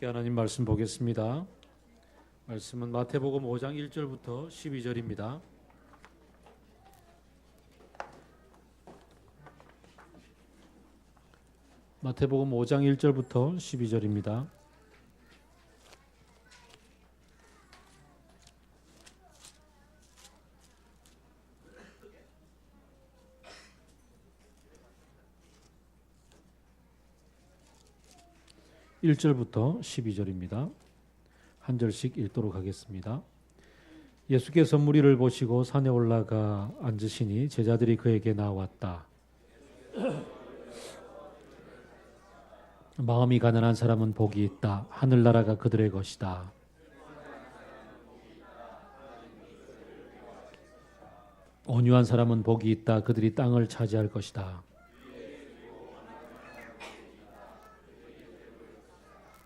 함께 하나님 말씀 보겠습니다. 말씀은 마태복음 5장 1절부터 12절입니다. 마태복음 5장 1절부터 12절입니다. (1절부터) (12절입니다) 한 절씩 읽도록 하겠습니다. 예수께서 무리를 보시고 산에 올라가 앉으시니 제자들이 그에게 나왔다. 마음이 가난한 사람은 복이 있다. 하늘나라가 그들의 것이다. 온유한 사람은 복이 있다. 그들이 땅을 차지할 것이다.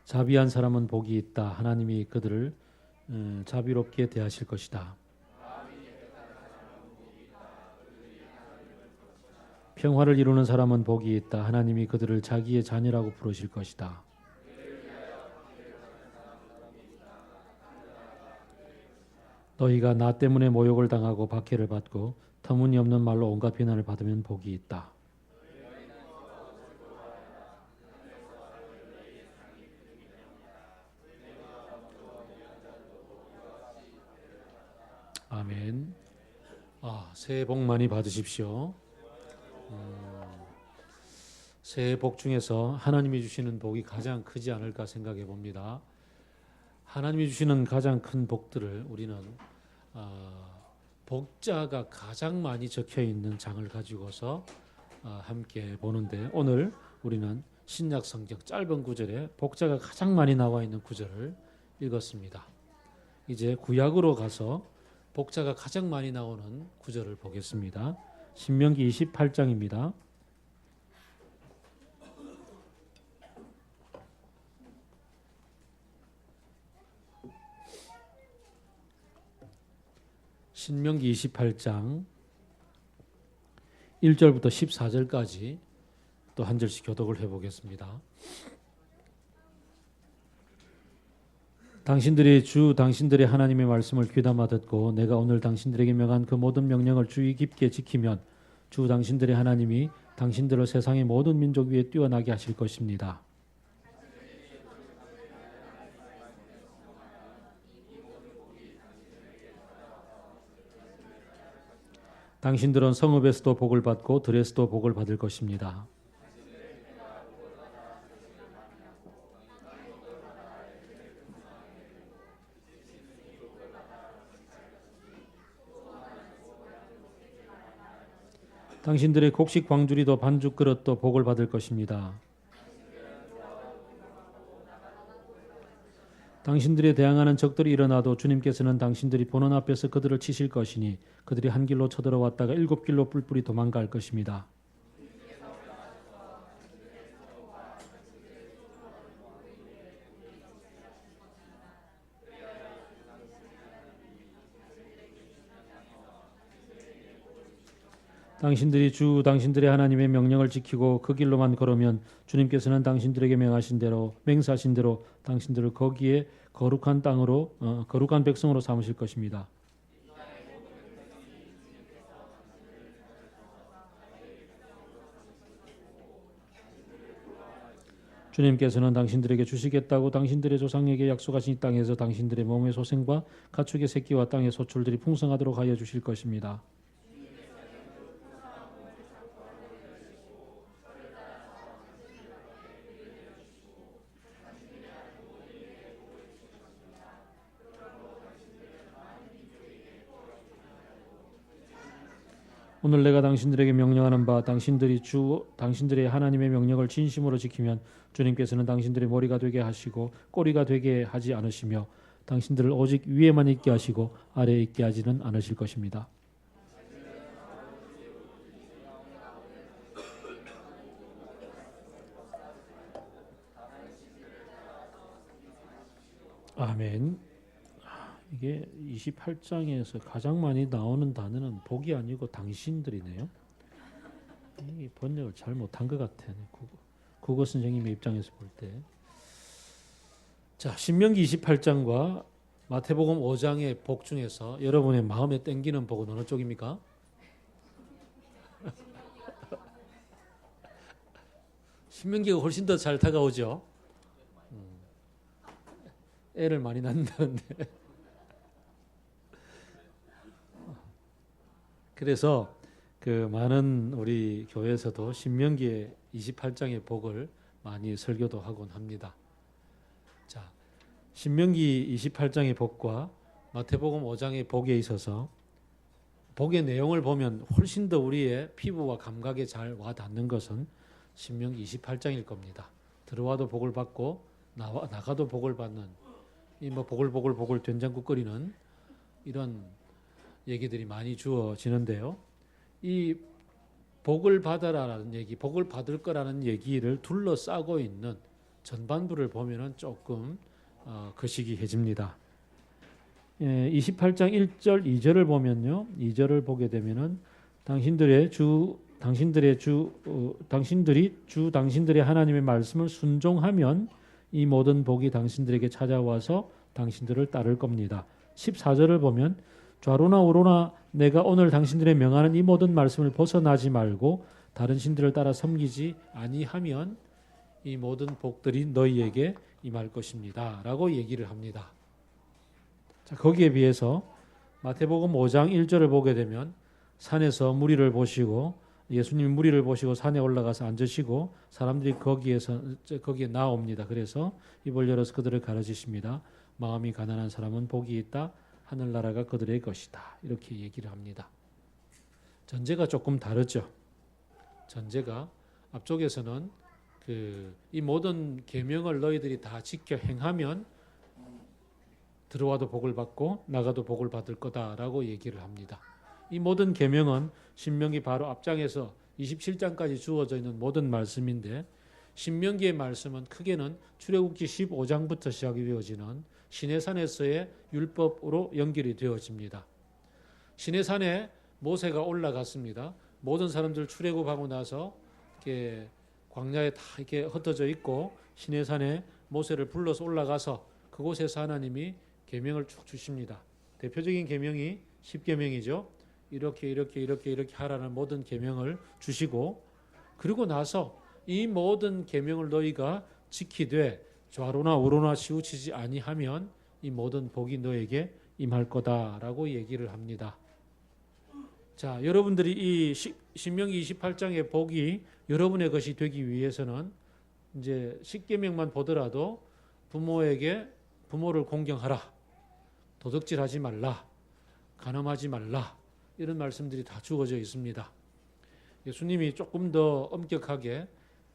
자비한 사람은 복이 있다. 하나님이 그들을 자비롭게 대하실 것이다. 평화를 이루는 사람은 복이 있다. 하나님이 그들을 자기의 자녀라고 부르실 것이다. 너희가 나 때문에 모욕을 당하고 박해를 받고 터무니없는 말로 온갖 비난을 받으면 복이 있다. 아멘. 새해 복 많이 받으십시오. 새해 복 중에서 하나님이 주시는 복이 가장 크지 않을까 생각해 봅니다. 하나님이 주시는 가장 큰 복들을 우리는 복자가 가장 많이 적혀 있는 장을 가지고서 함께 보는데, 오늘 우리는 신약 성경 짧은 구절에 복자가 가장 많이 나와 있는 구절을 읽었습니다. 이제 구약으로 가서 복자가 가장 많이 나오는 구절을 보겠습니다. 신명기 28장입니다. 신명기 28장 1절부터 14절까지 또 한 절씩 교독을 해보겠습니다. 당신들이 주 당신들의 하나님의 말씀을 귀담아 듣고 내가 오늘 당신들에게 명한 그 모든 명령을 주의 깊게 지키면 주 당신들의 하나님이 당신들을 세상의 모든 민족 위에 뛰어나게 하실 것입니다. 당신들은 성읍에서도 복을 받고 들에서도 복을 받을 것입니다. 당신들의 곡식 광주리도 반죽 그릇도 복을 받을 것입니다. 당신들에 대항하는 적들이 일어나도 주님께서는 당신들이 보는 앞에서 그들을 치실 것이니 그들이 한 길로 쳐들어왔다가 7길로 뿔뿔이 도망갈 것입니다. 당신들이 주 당신들의 하나님의 명령을 지키고 그 길로만 걸으면 주님께서는 당신들에게 맹세하신 대로 당신들을 거기에 거룩한 땅으로 거룩한 백성으로 삼으실 것입니다. 주님께서는 당신들에게 주시겠다고 당신들의 조상에게 약속하신 이 땅에서 당신들의 몸의 소생과 가축의 새끼와 땅의 소출들이 풍성하도록 하여 주실 것입니다. 오늘 내가 당신들에게 명령하는 바 당신들이 주 당신들의 하나님의 명령을 진심으로 지키면 주님께서는 당신들의 머리가 되게 하시고 꼬리가 되게 하지 않으시며 당신들을 오직 위에만 있게 하시고 아래에 있게 하지는 않으실 것입니다. 아멘. 이게 28장에서 가장 많이 나오는 단어는 복이 아니고 당신들이네요. 이 번역을 잘 못한 것 같아요. 국어 선생님의 입장에서 볼 때. 자, 신명기 28장과 마태복음 5장의 복 중에서 여러분의 마음에 땡기는 복은 어느 쪽입니까? 신명기가 훨씬 더 잘 다가오죠. 애를 많이 낳는다는데. 그래서 그 많은 우리 교회에서도 신명기의 28장의 복을 많이 설교도 하곤 합니다. 자, 신명기 28장의 복과 마태복음 5장의 복에 있어서 복의 내용을 보면 훨씬 더 우리의 피부와 감각에 잘 와닿는 것은 신명기 28장일 겁니다. 들어와도 복을 받고 나가도 복을 받는 이 뭐 복을 된장국 끓이는 이런 얘기들이 많이 주어지는데요. 이 복을 받아라라는 얘기, 복을 받을 거라는 얘기를 둘러싸고 있는 전반부를 보면은 조금 거시기해집니다. 28장 1절, 2절을 보면요. 2절을 보게 되면은 당신들이 당신들의 하나님의 말씀을 순종하면 이 모든 복이 당신들에게 찾아와서 당신들을 따를 겁니다. 14절을 보면 좌로나 우로나 내가 오늘 당신들의 명하는 이 모든 말씀을 벗어나지 말고 다른 신들을 따라 섬기지 아니하면 이 모든 복들이 너희에게 임할 것입니다. 라고 얘기를 합니다. 자, 거기에 비해서 마태복음 5장 1절을 보게 되면 산에서 무리를 보시고 예수님이 무리를 보시고 산에 올라가서 앉으시고 사람들이 거기에 나옵니다. 그래서 입을 열어서 그들을 가르치십니다. 마음이 가난한 사람은 복이 있다. 하늘나라가 그들의 것이다. 이렇게 얘기를 합니다. 전제가 조금 다르죠. 전제가 앞쪽에서는 이 모든 계명을 너희들이 다 지켜 행하면 들어와도 복을 받고 나가도 복을 받을 거다라고 얘기를 합니다. 이 모든 계명은 신명기 바로 앞장에서 27장까지 주어져 있는 모든 말씀인데 신명기의 말씀은 크게는 출애굽기 15장부터 시작이 되어지는 시내산에서의 율법으로 연결이 되어집니다. 시내산에 모세가 올라갔습니다. 모든 사람들 출애굽하고 나서 이렇게 광야에 다 이렇게 흩어져 있고 시내산에 모세를 불러서 올라가서 그곳에서 하나님이 계명을 쭉 주십니다. 대표적인 계명이 10계명이죠. 이렇게 하라는 모든 계명을 주시고 그리고 나서 이 모든 계명을 너희가 지키되 좌로나 우로나 치우치지 아니하면 이 모든 복이 너에게 임할 거다라고 얘기를 합니다. 자, 여러분들이 이 신명기 28장의 복이 여러분의 것이 되기 위해서는 이제 10계명만 보더라도 부모를 공경하라. 도둑질하지 말라. 간음하지 말라. 이런 말씀들이 다 주어져 있습니다. 예수님이 조금 더 엄격하게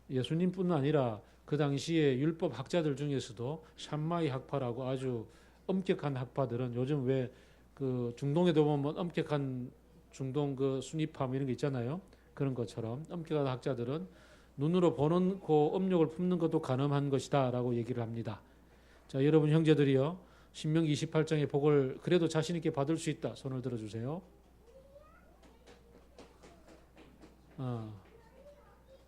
예수님뿐 아니라 그 당시에 율법 학자들 중에서도 샴마이 학파라고 아주 엄격한 학파들은 요즘 왜 그 중동에도 보면 엄격한 중동 그 순위파 이런 게 있잖아요. 그런 것처럼 엄격한 학자들은 눈으로 보는 그 음욕을 품는 것도 간음한 것이다라고 얘기를 합니다. 자, 여러분 형제들이요. 신명기 28장의 복을 그래도 자신 있게 받을 수 있다. 손을 들어주세요.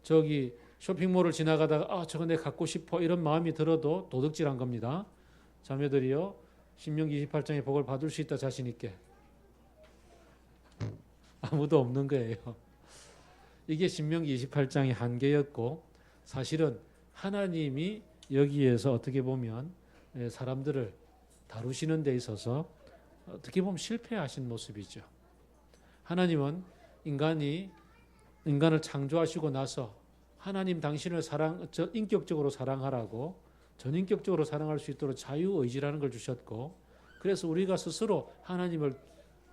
저기 쇼핑몰을 지나가다가 저거 내가 갖고 싶어 이런 마음이 들어도 도둑질한 겁니다. 자매들이요. 신명기 28장의 복을 받을 수 있다. 자신 있게. 아무도 없는 거예요. 이게 신명기 28장의 한계였고 사실은 하나님이 여기에서 어떻게 보면 사람들을 다루시는 데 있어서 어떻게 보면 실패하신 모습이죠. 하나님은 인간을 창조하시고 나서 하나님 당신을 인격적으로 사랑하라고 전인격적으로 사랑할 수 있도록 자유의지라는 걸 주셨고 그래서 우리가 스스로 하나님을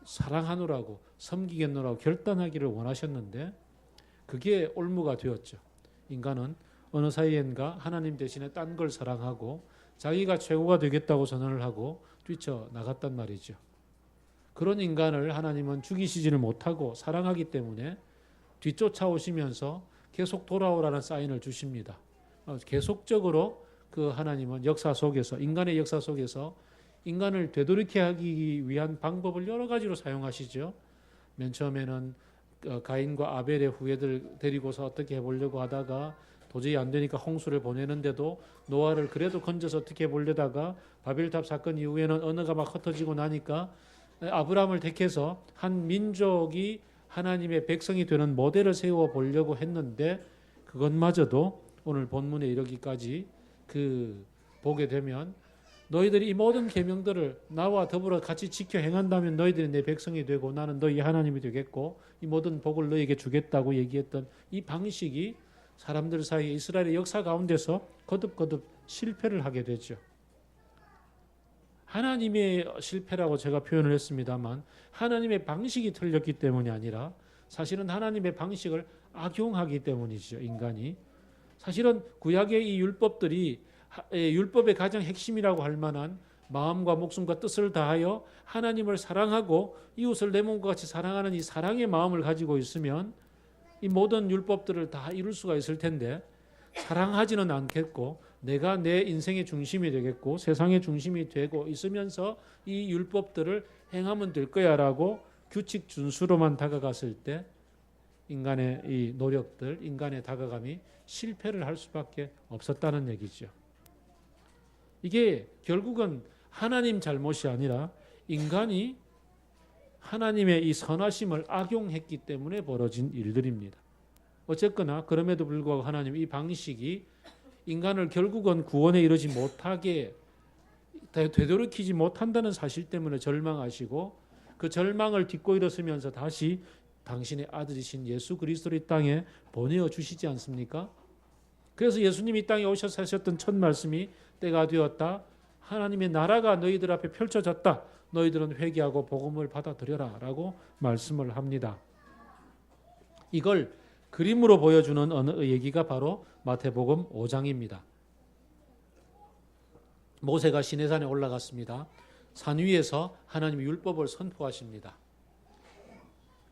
사랑하노라고 섬기겠노라고 결단하기를 원하셨는데 그게 올무가 되었죠. 인간은 어느 사이엔가 하나님 대신에 딴 걸 사랑하고 자기가 최고가 되겠다고 선언을 하고 뛰쳐나갔단 말이죠. 그런 인간을 하나님은 죽이시지를 못하고 사랑하기 때문에 뒤쫓아오시면서 계속 돌아오라는 사인을 주십니다. 계속적으로 그 하나님은 역사 속에서 인간의 역사 속에서 인간을 되돌이게 하기 위한 방법을 여러 가지로 사용하시죠. 맨 처음에는 가인과 아벨의 후예들 데리고서 어떻게 해보려고 하다가 도저히 안 되니까 홍수를 보내는데도 노아를 그래도 건져서 어떻게 보려다가 바벨탑 사건 이후에는 언어가 막 흩어지고 나니까 아브라함을 택해서 한 민족이 하나님의 백성이 되는 모델을 세워 보려고 했는데 그것마저도 오늘 본문에 이르기까지 보게 되면 너희들이 이 모든 계명들을 나와 더불어 같이 지켜 행한다면 너희들이 내 백성이 되고 나는 너희 하나님이 되겠고 이 모든 복을 너희에게 주겠다고 얘기했던 이 방식이 사람들 사이에 이스라엘의 역사 가운데서 거듭거듭 실패를 하게 되죠. 하나님의 실패라고 제가 표현을 했습니다만 하나님의 방식이 틀렸기 때문이 아니라 사실은 하나님의 방식을 악용하기 때문이죠. 인간이. 사실은 구약의 이 율법들이 율법의 가장 핵심이라고 할 만한 마음과 목숨과 뜻을 다하여 하나님을 사랑하고 이웃을 내 몸과 같이 사랑하는 이 사랑의 마음을 가지고 있으면 이 모든 율법들을 다 이룰 수가 있을 텐데 사랑하지는 않겠고 내가 내 인생의 중심이 되겠고 세상의 중심이 되고 있으면서 이 율법들을 행하면 될 거야라고 규칙 준수로만 다가갔을 때 인간의 이 노력들, 인간의 다가감이 실패를 할 수밖에 없었다는 얘기죠. 이게 결국은 하나님 잘못이 아니라 인간이 하나님의 이 선하심을 악용했기 때문에 벌어진 일들입니다. 어쨌거나 그럼에도 불구하고 하나님 이 방식이 인간을 결국은 구원에 이르지 못하게 되돌이키지 못한다는 사실 때문에 절망하시고 그 절망을 딛고 일어서면서 다시 당신의 아들이신 예수 그리스도를 이 땅에 보내어 주시지 않습니까? 그래서 예수님이 이 땅에 오셔서 하셨던 첫 말씀이 때가 되었다. 하나님의 나라가 너희들 앞에 펼쳐졌다. 너희들은 회개하고 복음을 받아들여라 라고 말씀을 합니다. 이걸 그림으로 보여주는 어느 얘기가 바로 마태복음 5장입니다. 모세가 시내산에 올라갔습니다. 산 위에서 하나님의 율법을 선포하십니다.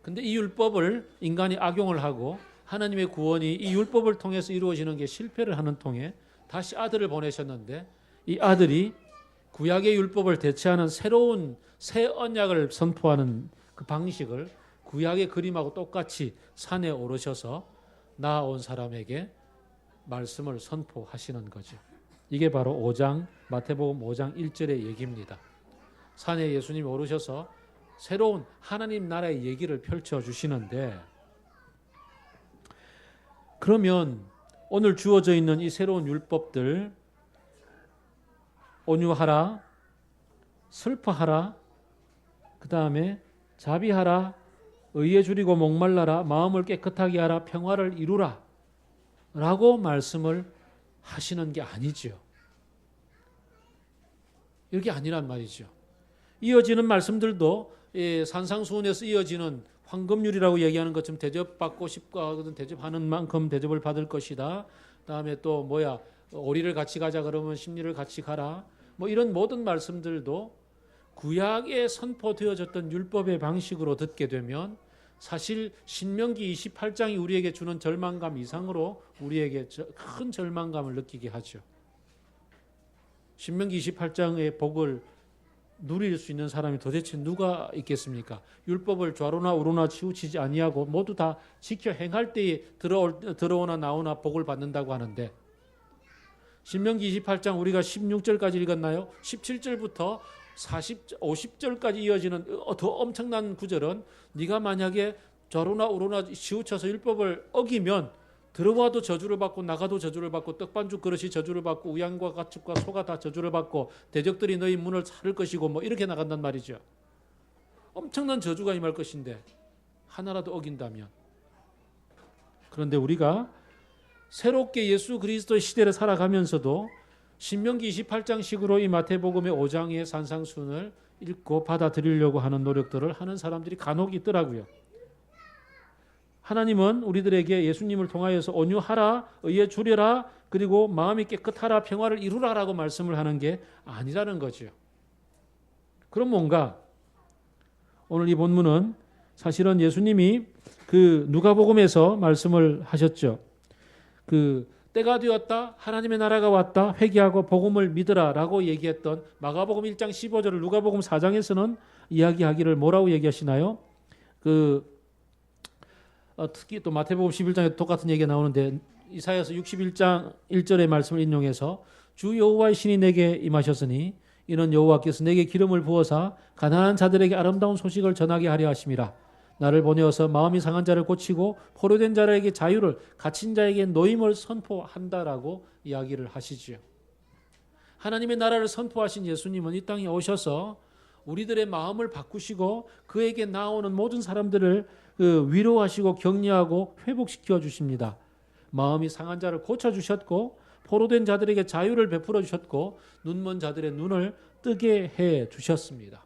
근데 이 율법을 인간이 악용을 하고 하나님의 구원이 이 율법을 통해서 이루어지는 게 실패를 하는 통에 다시 아들을 보내셨는데 이 아들이 구약의 율법을 대체하는 새로운 새 언약을 선포하는 그 방식을 구약의 그림하고 똑같이 산에 오르셔서 나아온 사람에게 말씀을 선포하시는 거죠. 이게 바로 5장 마태복음 5장 1절의 얘기입니다. 산에 예수님이 오르셔서 새로운 하나님 나라의 얘기를 펼쳐주시는데 그러면 오늘 주어져 있는 이 새로운 율법들 온유하라, 슬퍼하라, 그 다음에 자비하라, 의에 줄이고 목말라라, 마음을 깨끗하게 하라, 평화를 이루라 라고 말씀을 하시는 게 아니죠. 이게 아니란 말이죠. 이어지는 말씀들도 산상수훈에서 이어지는 황금률이라고 얘기하는 것처럼 대접받고 싶고 하거든 대접하는 만큼 대접을 받을 것이다. 다음에 또 오리를 같이 가자 그러면 십리를 같이 가라. 이런 모든 말씀들도 구약에 선포되어졌던 율법의 방식으로 듣게 되면 사실 신명기 28장이 우리에게 주는 절망감 이상으로 우리에게 큰 절망감을 느끼게 하죠. 신명기 28장의 복을 누릴 수 있는 사람이 도대체 누가 있겠습니까? 율법을 좌로나 우로나 치우치지 아니하고 모두 다 지켜 행할 때에 들어오나 나오나 복을 받는다고 하는데 신명기 28장 우리가 16절까지 읽었나요? 17절부터 50절까지 이어지는 더 엄청난 구절은 네가 만약에 좌로나 우로나 치우쳐서 율법을 어기면 들어와도 저주를 받고 나가도 저주를 받고 떡반죽 그릇이 저주를 받고 우양과 가축과 소가 다 저주를 받고 대적들이 너희 문을 살을 것이고 이렇게 나간단 말이죠. 엄청난 저주가 임할 것인데 하나라도 어긴다면. 그런데 우리가 새롭게 예수 그리스도의 시대를 살아가면서도 신명기 28장식으로 이 마태복음의 5장의 산상순을 읽고 받아들이려고 하는 노력들을 하는 사람들이 간혹 있더라고요. 하나님은 우리들에게 예수님을 통하여서 온유하라, 의에 주려라, 그리고 마음이 깨끗하라, 평화를 이루라라고 말씀을 하는 게 아니라는 거죠. 그럼 뭔가 오늘 이 본문은 사실은 예수님이 그 누가복음에서 말씀을 하셨죠. 때가 되었다, 하나님의 나라가 왔다, 회개하고 복음을 믿으라라고 얘기했던 마가복음 1장 15절을 누가복음 4장에서는 이야기하기를 뭐라고 얘기하시나요? 특히 또 마태복음 11장에 똑같은 얘기가 나오는데 이사야서 61장 1절의 말씀을 인용해서 주 여호와의 신이 내게 임하셨으니 이는 여호와께서 내게 기름을 부어사 가난한 자들에게 아름다운 소식을 전하게 하려 하심이라. 나를 보내어서 마음이 상한 자를 고치고 포로된 자에게 자유를, 갇힌 자에게 노임을 선포한다라고 이야기를 하시지요. 하나님의 나라를 선포하신 예수님은 이 땅에 오셔서 우리들의 마음을 바꾸시고 그에게 나오는 모든 사람들을 위로하시고 격려하고 회복시켜 주십니다. 마음이 상한 자를 고쳐주셨고 포로된 자들에게 자유를 베풀어 주셨고 눈먼 자들의 눈을 뜨게 해 주셨습니다.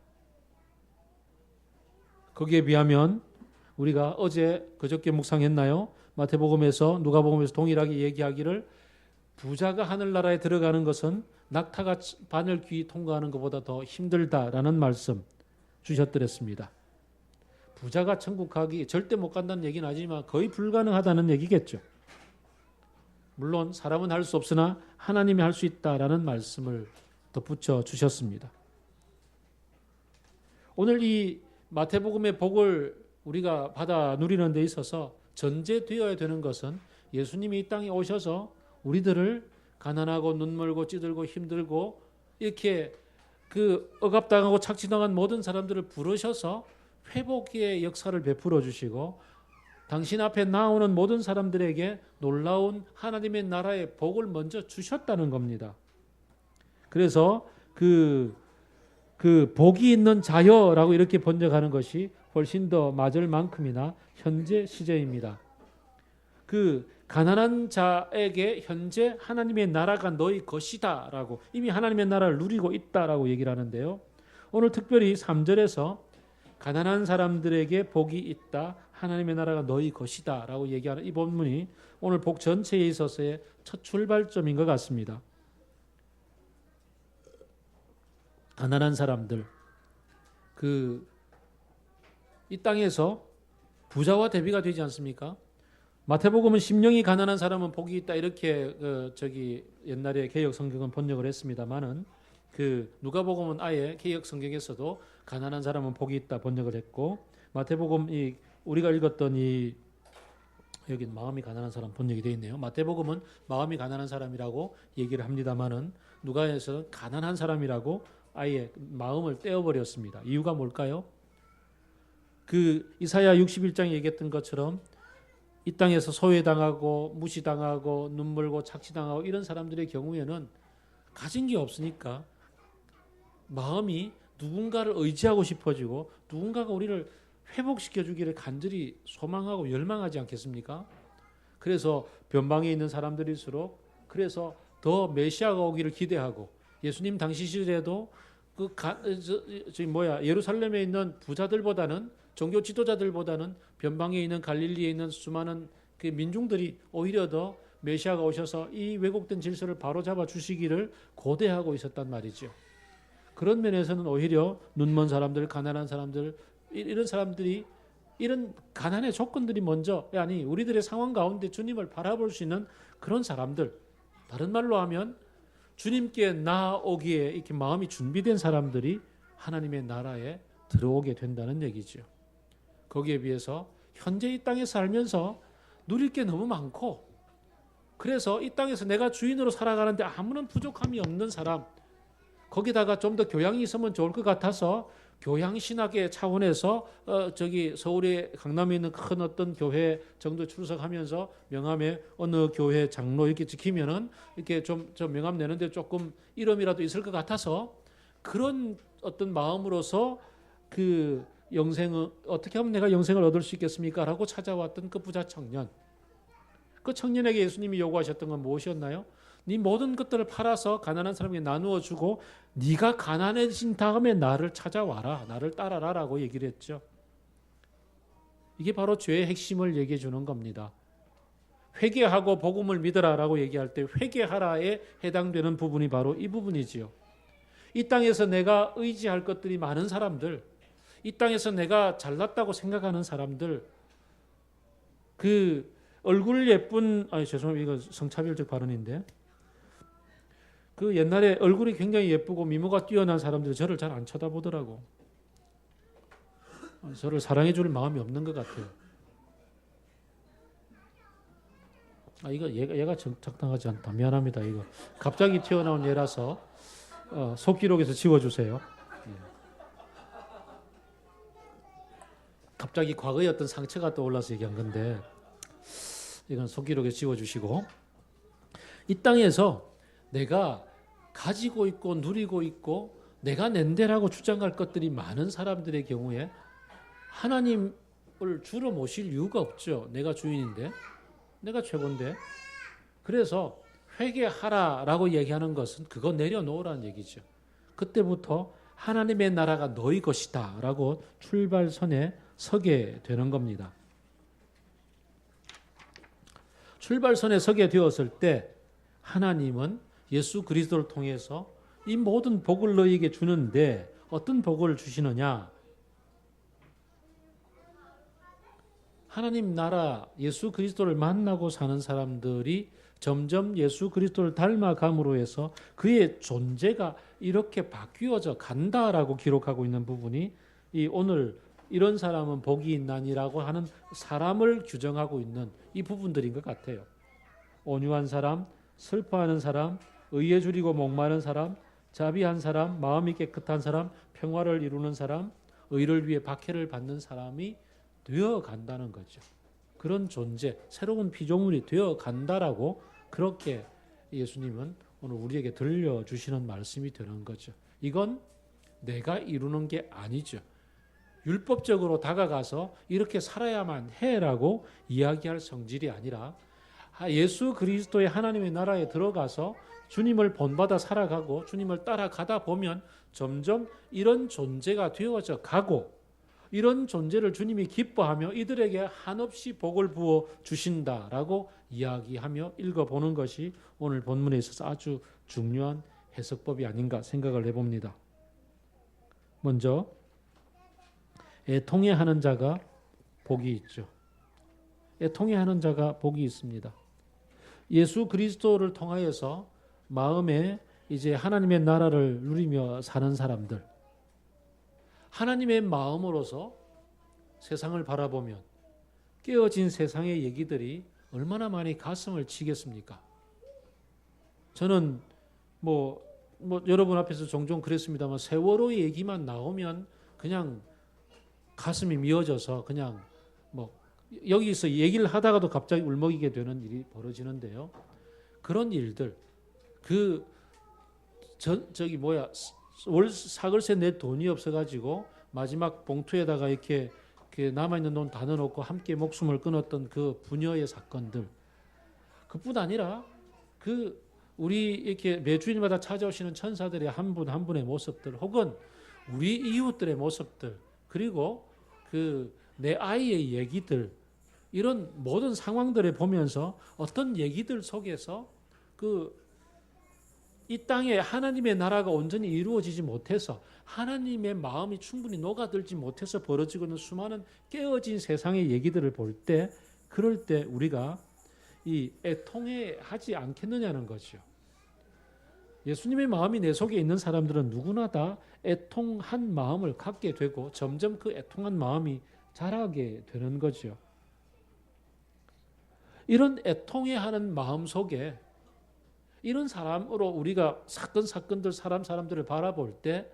거기에 비하면 우리가 어제 그저께 묵상했나요? 마태복음에서 누가복음에서 동일하게 얘기하기를 부자가 하늘나라에 들어가는 것은 낙타가 바늘 귀 통과하는 것보다 더 힘들다라는 말씀 주셨더랬습니다. 부자가 천국 가기 절대 못 간다는 얘기는 아니지만 거의 불가능하다는 얘기겠죠. 물론 사람은 할 수 없으나 하나님이 할 수 있다라는 말씀을 덧붙여 주셨습니다. 오늘 이 마태복음의 복을 우리가 받아 누리는 데 있어서 전제되어야 되는 것은 예수님이 이 땅에 오셔서 우리들을 가난하고 눈멀고 찌들고 힘들고 이렇게 억압당하고 착취당한 모든 사람들을 부르셔서 회복의 역사를 베풀어 주시고 당신 앞에 나오는 모든 사람들에게 놀라운 하나님의 나라의 복을 먼저 주셨다는 겁니다. 그래서 그 복이 있는 자여라고 이렇게 번역하는 것이 훨씬 더 맞을 만큼이나 현재 시제입니다. 가난한 자에게 현재 하나님의 나라가 너희 것이다 라고 이미 하나님의 나라를 누리고 있다라고 얘기를 하는데요. 오늘 특별히 3절에서 가난한 사람들에게 복이 있다, 하나님의 나라가 너희 것이다 라고 얘기하는 이 본문이 오늘 복 전체에 있어서의 첫 출발점인 것 같습니다. 가난한 사람들, 이 땅에서 부자와 대비가 되지 않습니까? 마태복음은 심령이 가난한 사람은 복이 있다 이렇게 옛날에 개역 성경은 번역을 했습니다만은 누가복음은 아예 개역 성경에서도 가난한 사람은 복이 있다 번역을 했고 마태복음 우리가 읽었던 여기 마음이 가난한 사람 번역이 되어 있네요. 마태복음은 마음이 가난한 사람이라고 얘기를 합니다만은 누가에서는 가난한 사람이라고 아예 마음을 떼어버렸습니다. 이유가 뭘까요? 이사야 61장에 얘기했던 것처럼 이 땅에서 소외당하고 무시당하고 눈물고 착취당하고 이런 사람들의 경우에는 가진 게 없으니까 마음이 누군가를 의지하고 싶어지고 누군가가 우리를 회복시켜주기를 간절히 소망하고 열망하지 않겠습니까? 그래서 변방에 있는 사람들일수록 그래서 더 메시아가 오기를 기대하고 예수님 당시 시대에도 예루살렘에 있는 부자들보다는 종교 지도자들보다는 변방에 있는 갈릴리에 있는 수많은 민중들이 오히려 더 메시아가 오셔서 이 왜곡된 질서를 바로잡아 주시기를 고대하고 있었단 말이죠. 그런 면에서는 오히려 눈먼 사람들, 가난한 사람들 이런 사람들이 이런 가난의 조건들이 먼저 우리들의 상황 가운데 주님을 바라볼 수 있는 그런 사람들, 다른 말로 하면 주님께 나아오기에 이렇게 마음이 준비된 사람들이 하나님의 나라에 들어오게 된다는 얘기죠. 거기에 비해서 현재 이 땅에 살면서 누릴 게 너무 많고 그래서 이 땅에서 내가 주인으로 살아가는데 아무런 부족함이 없는 사람, 거기다가 좀 더 교양이 있으면 좋을 것 같아서 교양신학의 차원에서 서울에 강남에 있는 큰 어떤 교회 정도 출석하면서 명함에 어느 교회 장로 이렇게 지키면은 이렇게 좀 명함 내는데 조금 이름이라도 있을 것 같아서 그런 어떤 마음으로서 영생을 어떻게 하면 내가 영생을 얻을 수 있겠습니까? 라고 찾아왔던 그 부자 청년. 그 청년에게 예수님이 요구하셨던 건 무엇이었나요? 네 모든 것들을 팔아서 가난한 사람에게 나누어 주고 네가 가난해진 다음에 나를 찾아와라. 나를 따라라 라고 얘기를 했죠. 이게 바로 죄의 핵심을 얘기해 주는 겁니다. 회개하고 복음을 믿으라 라고 얘기할 때 회개하라에 해당되는 부분이 바로 이 부분이지요. 이 땅에서 내가 의지할 것들이 많은 사람들, 이 땅에서 내가 잘났다고 생각하는 사람들, 얼굴 예쁜, 죄송합니다. 이거 성차별적 발언인데. 옛날에 얼굴이 굉장히 예쁘고 미모가 뛰어난 사람들이 저를 잘 안 쳐다보더라고. 저를 사랑해 줄 마음이 없는 것 같아요. 이거 얘가 적당하지 않다. 미안합니다. 이거 갑자기 튀어나온 얘라서 속기록에서 지워주세요. 예. 갑자기 과거의 어떤 상처가 떠올라서 얘기한 건데 이건 속기록에 지워주시고, 이 땅에서 내가 가지고 있고 누리고 있고 내가 낸데라고 주장할 것들이 많은 사람들의 경우에 하나님을 주로 모실 이유가 없죠. 내가 주인인데, 내가 최고인데. 그래서 회개하라라고 얘기하는 것은 그거 내려놓으라는 얘기죠. 그때부터 하나님의 나라가 너희 것이다 라고 출발선에 서게 되는 겁니다. 출발선에 서게 되었을 때 하나님은 예수 그리스도를 통해서 이 모든 복을 너희에게 주는데 어떤 복을 주시느냐? 하나님 나라 예수 그리스도를 만나고 사는 사람들이 점점 예수 그리스도를 닮아감으로 해서 그의 존재가 이렇게 바뀌어져 간다라고 기록하고 있는 부분이 이 오늘 이런 사람은 복이 있나니라고 하는 사람을 규정하고 있는 이 부분들인 것 같아요. 온유한 사람, 슬퍼하는 사람, 의에 줄이고 목마른 사람, 자비한 사람, 마음이 깨끗한 사람, 평화를 이루는 사람, 의를 위해 박해를 받는 사람이 되어 간다는 거죠. 그런 존재, 새로운 피조물이 되어 간다라고 그렇게 예수님은 오늘 우리에게 들려주시는 말씀이 되는 거죠. 이건 내가 이루는 게 아니죠. 율법적으로 다가가서 이렇게 살아야만 해라고 이야기할 성질이 아니라 예수 그리스도의 하나님의 나라에 들어가서 주님을 본받아 살아가고 주님을 따라가다 보면 점점 이런 존재가 되어져 가고 이런 존재를 주님이 기뻐하며 이들에게 한없이 복을 부어 주신다라고 이야기하며 읽어보는 것이 오늘 본문에 있어서 아주 중요한 해석법이 아닌가 생각을 해봅니다. 먼저 애통해하는 자가 복이 있죠. 애통해하는 자가 복이 있습니다. 예수 그리스도를 통하여서 마음에 이제 하나님의 나라를 누리며 사는 사람들, 하나님의 마음으로서 세상을 바라보면 깨어진 세상의 얘기들이 얼마나 많이 가슴을 치겠습니까? 저는 여러분 앞에서 종종 그랬습니다만 세월호 얘기만 나오면 그냥 가슴이 미어져서 그냥 여기서 얘기를 하다가도 갑자기 울먹이게 되는 일이 벌어지는데요. 그런 일들, 월 사글세 낼 돈이 없어가지고 마지막 봉투에다가 이렇게 남아있는 돈 다 넣어놓고 함께 목숨을 끊었던 그 부녀의 사건들, 그뿐 아니라 우리 이렇게 매주일마다 찾아오시는 천사들의 한 분 한 분의 모습들, 혹은 우리 이웃들의 모습들, 그리고 내 아이의 얘기들, 이런 모든 상황들을 보면서 어떤 얘기들 속에서 이 땅에 하나님의 나라가 온전히 이루어지지 못해서 하나님의 마음이 충분히 녹아들지 못해서 벌어지고 있는 수많은 깨어진 세상의 얘기들을 볼 때, 그럴 때 우리가 이 애통해하지 않겠느냐는 거죠. 예수님의 마음이 내 속에 있는 사람들은 누구나 다 애통한 마음을 갖게 되고 점점 그 애통한 마음이 자라게 되는 거죠. 이런 애통해하는 마음 속에 이런 사람으로 우리가 사건들 사람들을 바라볼 때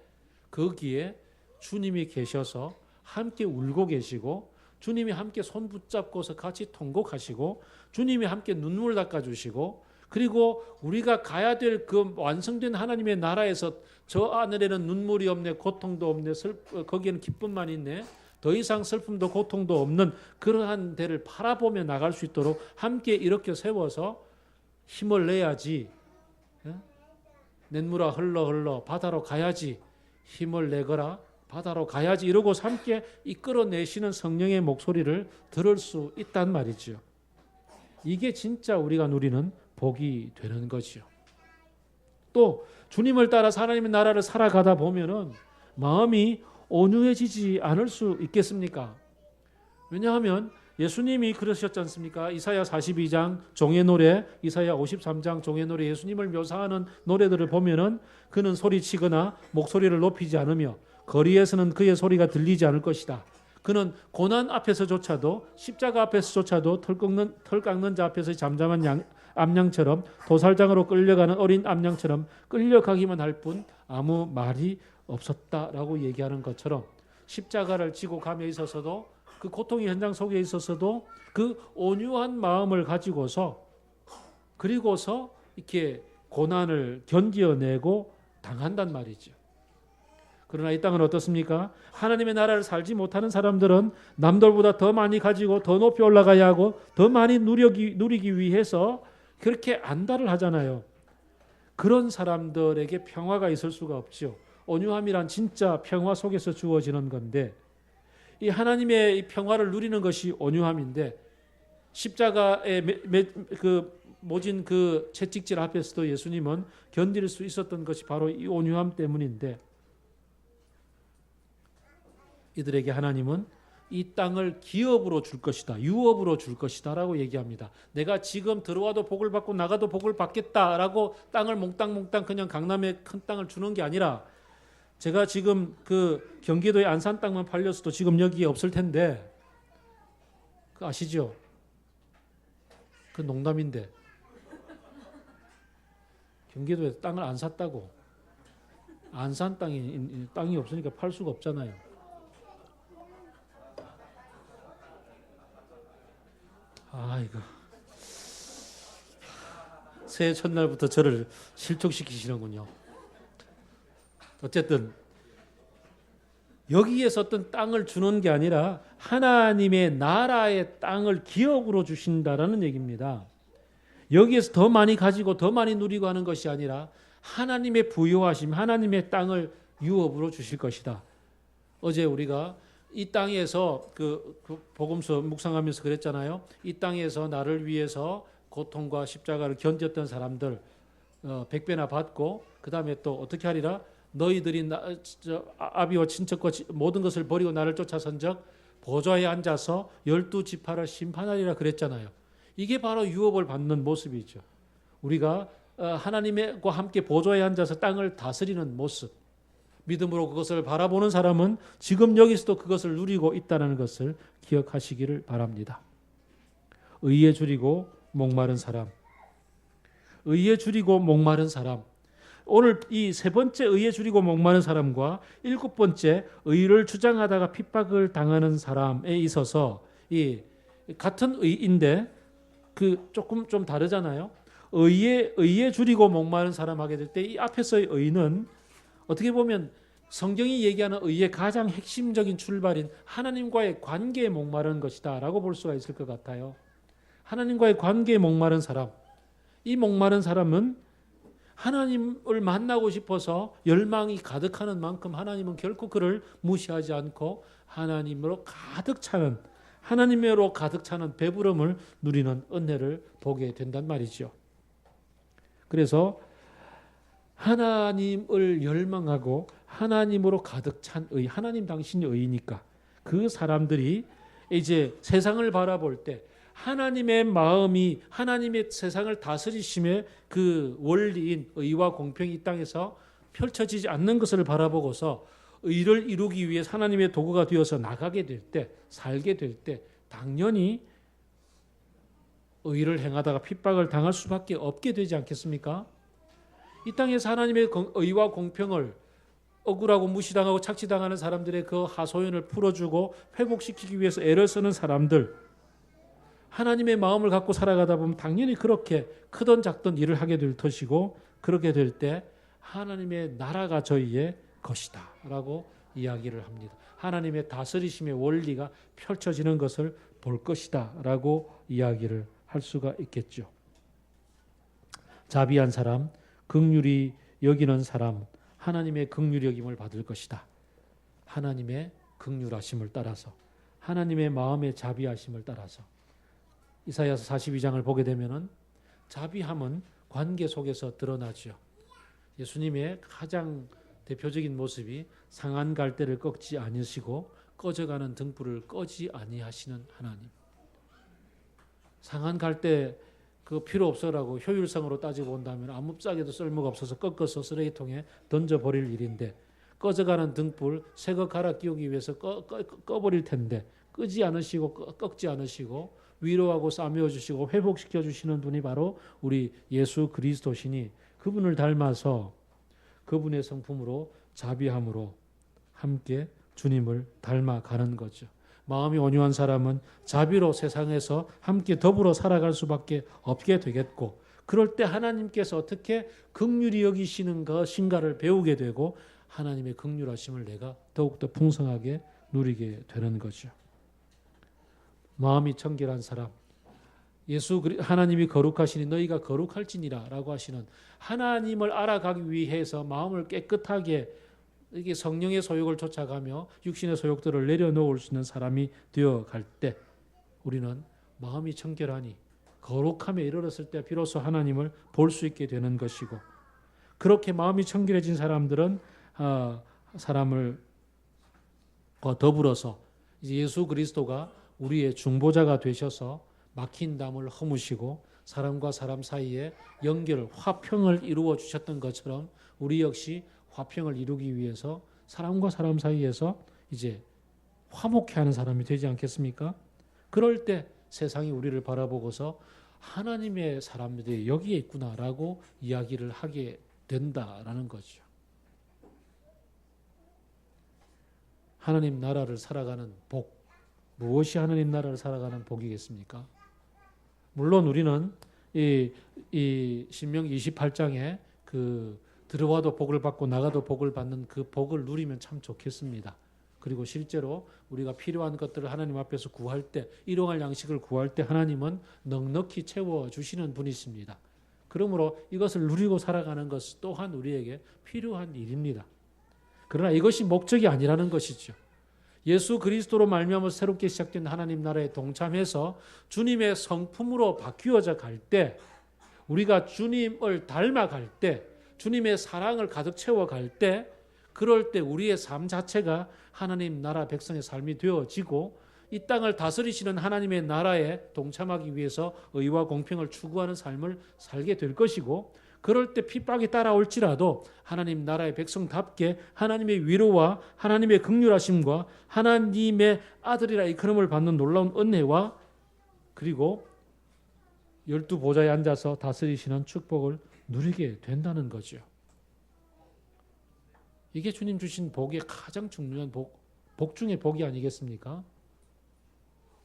거기에 주님이 계셔서 함께 울고 계시고 주님이 함께 손 붙잡고서 같이 통곡하시고 주님이 함께 눈물 닦아주시고, 그리고 우리가 가야 될 그 완성된 하나님의 나라에서 저 하늘에는 눈물이 없네, 고통도 없네, 거기에는 기쁨만 있네, 더 이상 슬픔도 고통도 없는 그러한 데를 바라보며 나갈 수 있도록 함께 이렇게 세워서 힘을 내야지. 냇물아 흘러 바다로 가야지, 힘을 내거라 바다로 가야지, 이러고 함께 이끌어내시는 성령의 목소리를 들을 수 있단 말이죠. 이게 진짜 우리가 누리는 복이 되는 거죠. 또 주님을 따라 하나님의 나라를 살아가다 보면은 마음이 온유해지지 않을 수 있겠습니까? 왜냐하면 예수님이 그러셨지 않습니까? 이사야 42장 종의 노래, 이사야 53장 종의 노래, 예수님을 묘사하는 노래들을 보면은 그는 소리치거나 목소리를 높이지 않으며 거리에서는 그의 소리가 들리지 않을 것이다. 그는 고난 앞에서조차도 십자가 앞에서조차도 털 깎는 자 앞에서 잠잠한 암양처럼 도살장으로 끌려가는 어린 암양처럼 끌려가기만 할 뿐 아무 말이 없었다라고 얘기하는 것처럼 십자가를 지고 감에 있어서도 그 고통의 현장 속에 있어서도 그 온유한 마음을 가지고서 그리고서 이렇게 고난을 견디어내고 당한단 말이죠. 그러나 이 땅은 어떻습니까? 하나님의 나라를 살지 못하는 사람들은 남들보다 더 많이 가지고 더 높이 올라가야 하고 더 많이 누리기 위해서 그렇게 안달을 하잖아요. 그런 사람들에게 평화가 있을 수가 없죠. 온유함이란 진짜 평화 속에서 주어지는 건데 이 하나님의 이 평화를 누리는 것이 온유함인데 십자가에 모진 그 채찍질 앞에서도 예수님은 견딜 수 있었던 것이 바로 이 온유함 때문인데 이들에게 하나님은 이 땅을 기업으로 줄 것이다. 유업으로 줄 것이다 라고 얘기합니다. 내가 지금 들어와도 복을 받고 나가도 복을 받겠다라고 땅을 몽땅 그냥 강남에 큰 땅을 주는 게 아니라 제가 지금 그 경기도의 안산 땅만 팔렸어도 지금 여기에 없을 텐데 그 아시죠? 그 농담인데 경기도에 땅을 안 샀다고 안산 땅이 없으니까 팔 수가 없잖아요. 이거 새해 첫날부터 저를 실족시키시는군요. 어쨌든 여기에서 어떤 땅을 주는 게 아니라 하나님의 나라의 땅을 기업으로 주신다라는 얘기입니다. 여기에서 더 많이 가지고 더 많이 누리고 하는 것이 아니라 하나님의 부요하심, 하나님의 땅을 유업으로 주실 것이다. 어제 우리가 이 땅에서 그 복음서 묵상하면서 그랬잖아요. 이 땅에서 나를 위해서 고통과 십자가를 견뎠던 사람들 100배나 받고 그 다음에 또 어떻게 하리라? 너희들이 아비와 친척과 모든 것을 버리고 나를 쫓아선적 보좌에 앉아서 12지파를 심판하리라 그랬잖아요. 이게 바로 유업을 받는 모습이죠. 우리가 하나님과 함께 보좌에 앉아서 땅을 다스리는 모습, 믿음으로 그것을 바라보는 사람은 지금 여기서도 그것을 누리고 있다는 것을 기억하시기를 바랍니다. 의에 줄이고 목마른 사람, 의에 줄이고 목마른 사람. 오늘 이 세 번째 의에 줄이고 목마른 사람과 일곱 번째 의를 주장하다가 핍박을 당하는 사람에 있어서 이 같은 의인데 그 조금 좀 다르잖아요. 의에 줄이고 목마른 사람 하게 될 때 이 앞에서의 의는 어떻게 보면 성경이 얘기하는 의의 가장 핵심적인 출발인 하나님과의 관계에 목마른 것이다라고 볼 수가 있을 것 같아요. 하나님과의 관계에 목마른 사람, 이 목마른 사람은 하나님을 만나고 싶어서 열망이 가득하는 만큼 하나님은 결코 그를 무시하지 않고 하나님으로 가득 차는 배부름을 누리는 은혜를 보게 된단 말이죠. 그래서 하나님을 열망하고 하나님으로 가득 찬 의, 하나님 당신이 의니까 그 사람들이 이제 세상을 바라볼 때 하나님의 마음이 하나님의 세상을 다스리심의 그 원리인 의와 공평이 이 땅에서 펼쳐지지 않는 것을 바라보고서 의를 이루기 위해 하나님의 도구가 되어서 나가게 될 때, 살게 될 때 당연히 의를 행하다가 핍박을 당할 수밖에 없게 되지 않겠습니까? 이 땅에서 하나님의 의와 공평을 억울하고 무시당하고 착취당하는 사람들의 그 하소연을 풀어주고 회복시키기 위해서 애를 쓰는 사람들, 하나님의 마음을 갖고 살아가다 보면 당연히 그렇게 크든 작든 일을 하게 될 것이고 그렇게 될 때 하나님의 나라가 저희의 것이다 라고 이야기를 합니다. 하나님의 다스리심의 원리가 펼쳐지는 것을 볼 것이다 라고 이야기를 할 수가 있겠죠. 자비한 사람, 긍휼히 여기는 사람, 하나님의 긍휼히 여김을 받을 것이다. 하나님의 긍휼하심을 따라서, 하나님의 마음의 자비하심을 따라서. 이사야서 42장을 보게 되면은 자비함은 관계 속에서 드러나죠. 예수님의 가장 대표적인 모습이 상한 갈대를 꺾지 아니시고 꺼져가는 등불을 꺼지 아니하시는 하나님. 상한 갈대 그 필요 없어라고 효율성으로 따지고 본다면 아무짝에도 쓸모가 없어서 꺾어서 쓰레기통에 던져버릴 일인데 꺼져가는 등불 새거 갈아 끼우기 위해서 꺼버릴 텐데 끄지 않으시고 꺾지 않으시고 위로하고 싸매어 주시고 회복시켜 주시는 분이 바로 우리 예수 그리스도시니 그분을 닮아서 그분의 성품으로 자비함으로 함께 주님을 닮아가는 거죠. 마음이 온유한 사람은 자비로 세상에서 함께 더불어 살아갈 수밖에 없게 되겠고 그럴 때 하나님께서 어떻게 긍휼히 여기시는 것인가를 배우게 되고 하나님의 긍휼하심을 내가 더욱더 풍성하게 누리게 되는 거죠. 마음이 청결한 사람, 하나님이 거룩하시니 너희가 거룩할지니라 라고 하시는 하나님을 알아가기 위해서 마음을 깨끗하게 이게 성령의 소욕을 쫓아가며 육신의 소욕들을 내려놓을 수 있는 사람이 되어갈 때 우리는 마음이 청결하니 거룩함에 이르렀을 때 비로소 하나님을 볼 수 있게 되는 것이고 그렇게 마음이 청결해진 사람들은 사람을 더불어서 이제 예수 그리스도가 우리의 중보자가 되셔서 막힌 담을 허무시고 사람과 사람 사이에 연결, 화평을 이루어 주셨던 것처럼 우리 역시 화평을 이루기 위해서 사람과 사람 사이에서 이제 화목해하는 사람이 되지 않겠습니까? 그럴 때 세상이 우리를 바라보고서 하나님의 사람들이 여기에 있구나라고 이야기를 하게 된다라는 거죠. 하나님 나라를 살아가는 복, 무엇이 하나님 나라를 살아가는 복이겠습니까? 물론 우리는 이 신명기 28장에 들어와도 복을 받고 나가도 복을 받는 그 복을 누리면 참 좋겠습니다. 그리고 실제로 우리가 필요한 것들을 하나님 앞에서 구할 때, 일용할 양식을 구할 때 하나님은 넉넉히 채워주시는 분이십니다. 그러므로 이것을 누리고 살아가는 것 또한 우리에게 필요한 일입니다. 그러나 이것이 목적이 아니라는 것이죠. 예수 그리스도로 말미암아 새롭게 시작된 하나님 나라에 동참해서 주님의 성품으로 바뀌어져 갈 때, 우리가 주님을 닮아갈 때, 주님의 사랑을 가득 채워갈 때, 그럴 때 우리의 삶 자체가 하나님 나라 백성의 삶이 되어지고 이 땅을 다스리시는 하나님의 나라에 동참하기 위해서 의와 공평을 추구하는 삶을 살게 될 것이고, 그럴 때 핍박이 따라올지라도 하나님 나라의 백성답게 하나님의 위로와 하나님의 긍휼하심과 하나님의 아들이라 이끄름을 받는 놀라운 은혜와 그리고 12보좌에 앉아서 다스리시는 축복을 누리게 된다는 거죠. 이게 주님 주신 복의 가장 중요한 복 중의 복이 아니겠습니까?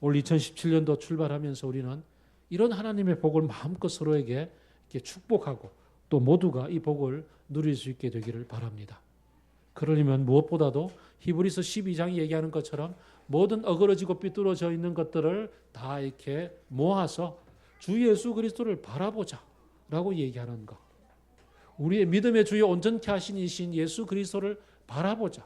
올 2017년도 출발하면서 우리는 이런 하나님의 복을 마음껏 서로에게 이렇게 축복하고 또 모두가 이 복을 누릴 수 있게 되기를 바랍니다. 그러려면 무엇보다도 히브리서 12장이 얘기하는 것처럼 모든 어그러지고 삐뚤어져 있는 것들을 다 이렇게 모아서 주 예수 그리스도를 바라보자 라고 얘기하는 것. 우리의 믿음의 주요 온전케 하신 이신 예수 그리스도를 바라보자.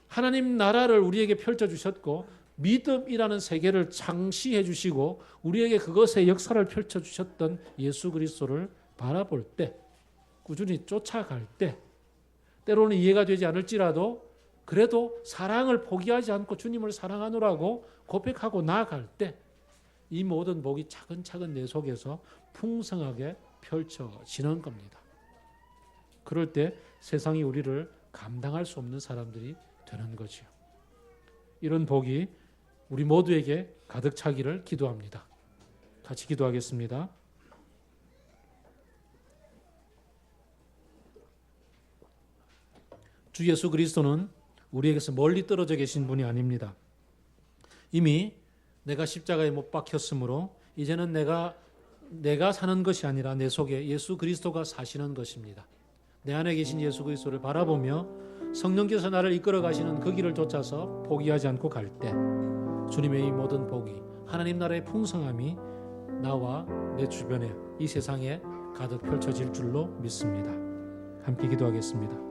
하나님 나라를 우리에게 펼쳐주셨고 믿음이라는 세계를 창시해 주시고 우리에게 그것의 역사를 펼쳐주셨던 예수 그리스도를 바라볼 때, 꾸준히 쫓아갈 때, 때로는 이해가 되지 않을지라도 그래도 사랑을 포기하지 않고 주님을 사랑하노라고 고백하고 나아갈 때 이 모든 복이 차근차근 내 속에서 풍성하게 펼쳐지는 겁니다. 그럴 때 세상이 우리를 감당할 수 없는 사람들이 되는 거죠. 이런 복이 우리 모두에게 가득 차기를 기도합니다. 같이 기도하겠습니다. 주 예수 그리스도는 우리에게서 멀리 떨어져 계신 분이 아닙니다. 이미 내가 십자가에 못 박혔으므로 이제는 내가 사는 것이 아니라 내 속에 예수 그리스도가 사시는 것입니다. 내 안에 계신 예수 그리스도를 바라보며 성령께서 나를 이끌어 가시는 그 길을 쫓아서 포기하지 않고 갈 때 주님의 이 모든 복이 하나님 나라의 풍성함이 나와 내 주변에 이 세상에 가득 펼쳐질 줄로 믿습니다. 함께 기도하겠습니다.